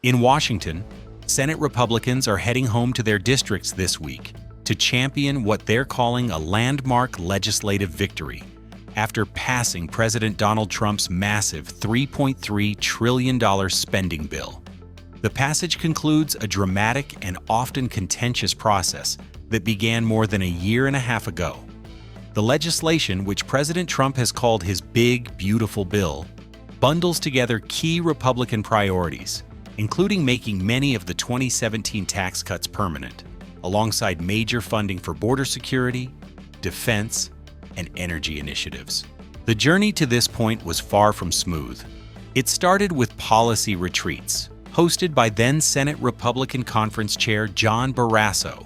In Washington, Senate Republicans are heading home to their districts this week to champion what they're calling a landmark legislative victory after passing President Donald Trump's massive $3.3 trillion spending bill. The passage concludes a dramatic and often contentious process that began more than a year and a half ago. The legislation, which President Trump has called his Big, Beautiful Bill, bundles together key Republican priorities, including making many of the 2017 tax cuts permanent, alongside major funding for border security, defense, and energy initiatives. The journey to this point was far from smooth. It started with policy retreats, hosted by then Senate Republican Conference Chair John Barrasso,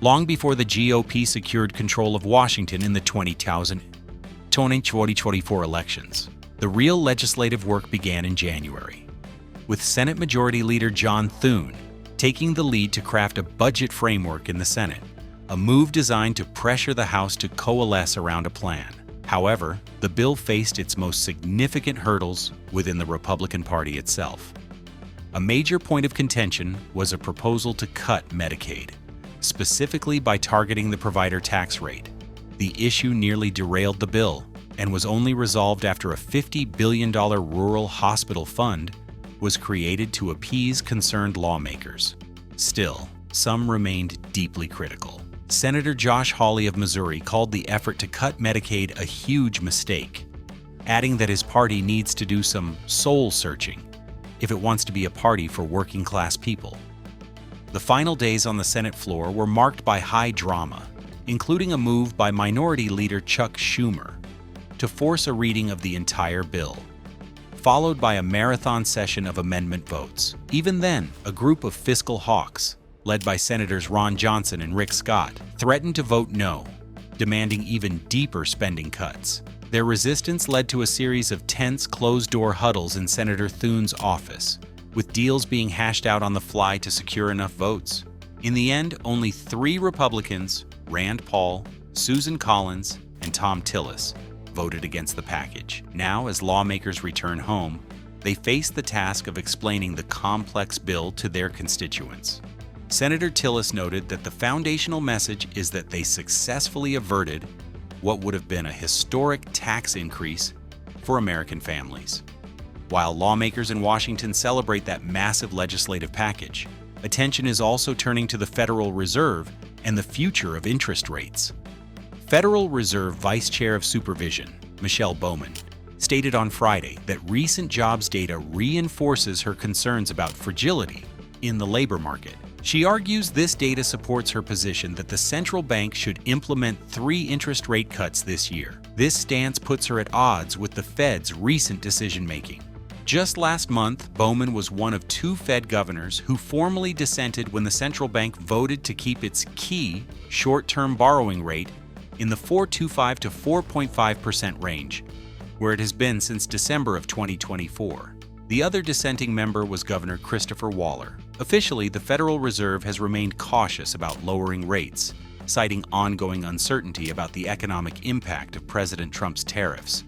long before the GOP secured control of Washington in the 2024 elections. The real legislative work began in January, with Senate Majority Leader John Thune taking the lead to craft a budget framework in the Senate, a move designed to pressure the House to coalesce around a plan. However, the bill faced its most significant hurdles within the Republican Party itself. A major point of contention was a proposal to cut Medicaid, specifically by targeting the provider tax rate. The issue nearly derailed the bill and was only resolved after a $50 billion rural hospital fund was created to appease concerned lawmakers. Still, some remained deeply critical. Senator Josh Hawley of Missouri called the effort to cut Medicaid a huge mistake, adding that his party needs to do some soul-searching if it wants to be a party for working-class people. The final days on the Senate floor were marked by high drama, including a move by Minority Leader Chuck Schumer to force a reading of the entire bill, followed by a marathon session of amendment votes. Even then, a group of fiscal hawks, led by Senators Ron Johnson and Rick Scott, threatened to vote no, demanding even deeper spending cuts. Their resistance led to a series of tense, closed-door huddles in Senator Thune's office, with deals being hashed out on the fly to secure enough votes. In the end, only 3 Republicans, Rand Paul, Susan Collins, and Tom Tillis, voted against the package. Now, as lawmakers return home, they face the task of explaining the complex bill to their constituents. Senator Tillis noted that the foundational message is that they successfully averted what would have been a historic tax increase for American families. While lawmakers in Washington celebrate that massive legislative package, attention is also turning to the Federal Reserve and the future of interest rates. Federal Reserve Vice Chair of Supervision, Michelle Bowman, stated on Friday that recent jobs data reinforces her concerns about fragility in the labor market. She argues this data supports her position that the central bank should implement 3 interest rate cuts this year. This stance puts her at odds with the Fed's recent decision-making. Just last month, Bowman was one of 2 Fed governors who formally dissented when the central bank voted to keep its key short-term borrowing rate in the 4.25 to 4.5% range, where it has been since December of 2024. The other dissenting member was Governor Christopher Waller. Officially, the Federal Reserve has remained cautious about lowering rates, citing ongoing uncertainty about the economic impact of President Trump's tariffs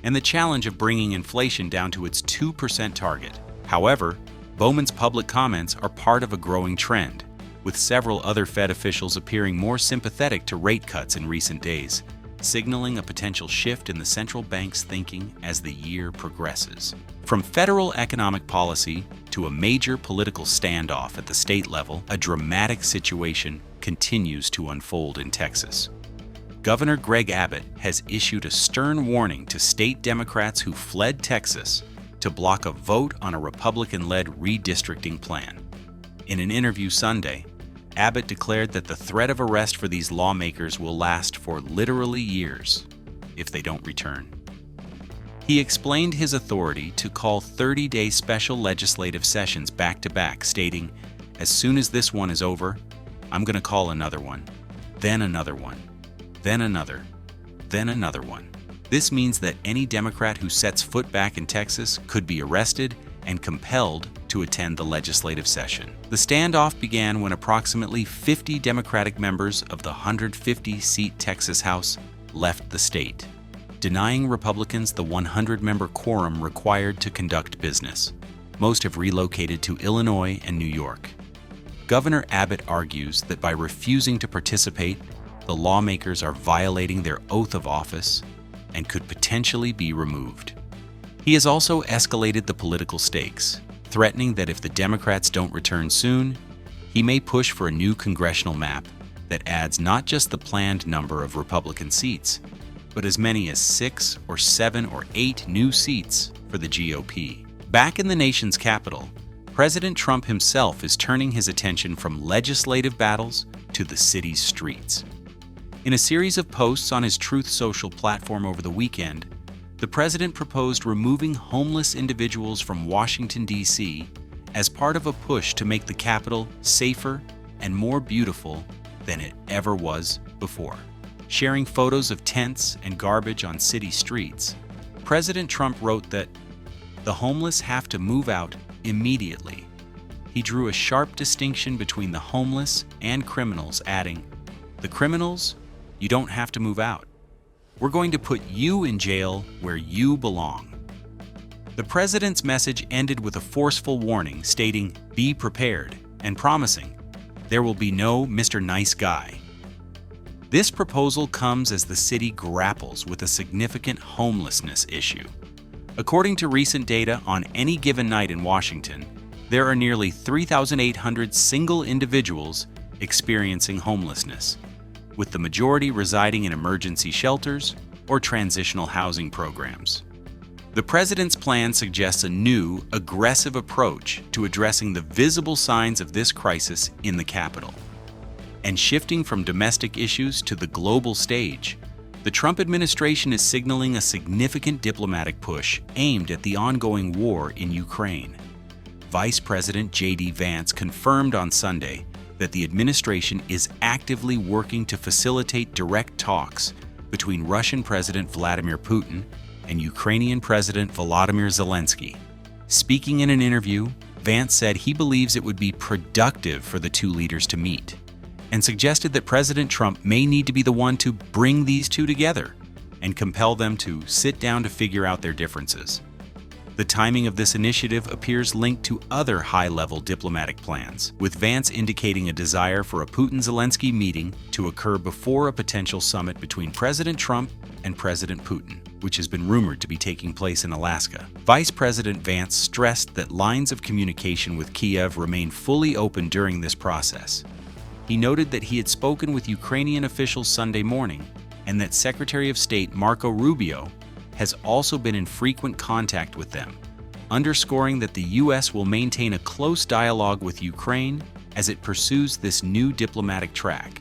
and the challenge of bringing inflation down to its 2% target. However, Bowman's public comments are part of a growing trend, with several other Fed officials appearing more sympathetic to rate cuts in recent days, signaling a potential shift in the central bank's thinking as the year progresses. From federal economic policy to a major political standoff at the state level, a dramatic situation continues to unfold in Texas. Governor Greg Abbott has issued a stern warning to state Democrats who fled Texas to block a vote on a Republican-led redistricting plan. In an interview Sunday, Abbott declared that the threat of arrest for these lawmakers will last for literally years if they don't return. He explained his authority to call 30-day special legislative sessions back-to-back, stating, "As soon as this one is over, I'm going to call another one, then another one, then another, then another one." This means that any Democrat who sets foot back in Texas could be arrested and compelled to attend the legislative session. The standoff began when approximately 50 Democratic members of the 150-seat Texas House left the state, denying Republicans the 100-member quorum required to conduct business. most have relocated to Illinois and New York. Governor Abbott argues that by refusing to participate, the lawmakers are violating their oath of office and could potentially be removed. He has also escalated the political stakes, threatening that if the Democrats don't return soon, he may push for a new congressional map that adds not just the planned number of Republican seats, but as many as 6 or 7 or 8 new seats for the GOP. Back in the nation's capital, President Trump himself is turning his attention from legislative battles to the city's streets. In a series of posts on his Truth Social platform over the weekend, the president proposed removing homeless individuals from Washington, D.C. as part of a push to make the capital safer and more beautiful than it ever was before. Sharing photos of tents and garbage on city streets, President Trump wrote that the homeless have to move out immediately. He drew a sharp distinction between the homeless and criminals, adding, "The criminals, you don't have to move out. We're going to put you in jail where you belong." The president's message ended with a forceful warning stating, "Be prepared," and promising, "There will be no Mr. Nice Guy." This proposal comes as the city grapples with a significant homelessness issue. According to recent data, on any given night in Washington, there are nearly 3,800 single individuals experiencing homelessness, with the majority residing in emergency shelters or transitional housing programs. The president's plan suggests a new, aggressive approach to addressing the visible signs of this crisis in the capital. And shifting from domestic issues to the global stage, the Trump administration is signaling a significant diplomatic push aimed at the ongoing war in Ukraine. Vice President J.D. Vance confirmed on Sunday that the administration is actively working to facilitate direct talks between Russian President Vladimir Putin and Ukrainian President Volodymyr Zelensky. Speaking in an interview, Vance said he believes it would be productive for the two leaders to meet, and suggested that President Trump may need to be the one to bring these two together and compel them to sit down to figure out their differences. The timing of this initiative appears linked to other high-level diplomatic plans, with Vance indicating a desire for a Putin-Zelensky meeting to occur before a potential summit between President Trump and President Putin, which has been rumored to be taking place in Alaska. Vice President Vance stressed that lines of communication with Kiev remain fully open during this process. He noted that he had spoken with Ukrainian officials Sunday morning and that Secretary of State Marco Rubio has also been in frequent contact with them, underscoring that the U.S. will maintain a close dialogue with Ukraine as it pursues this new diplomatic track.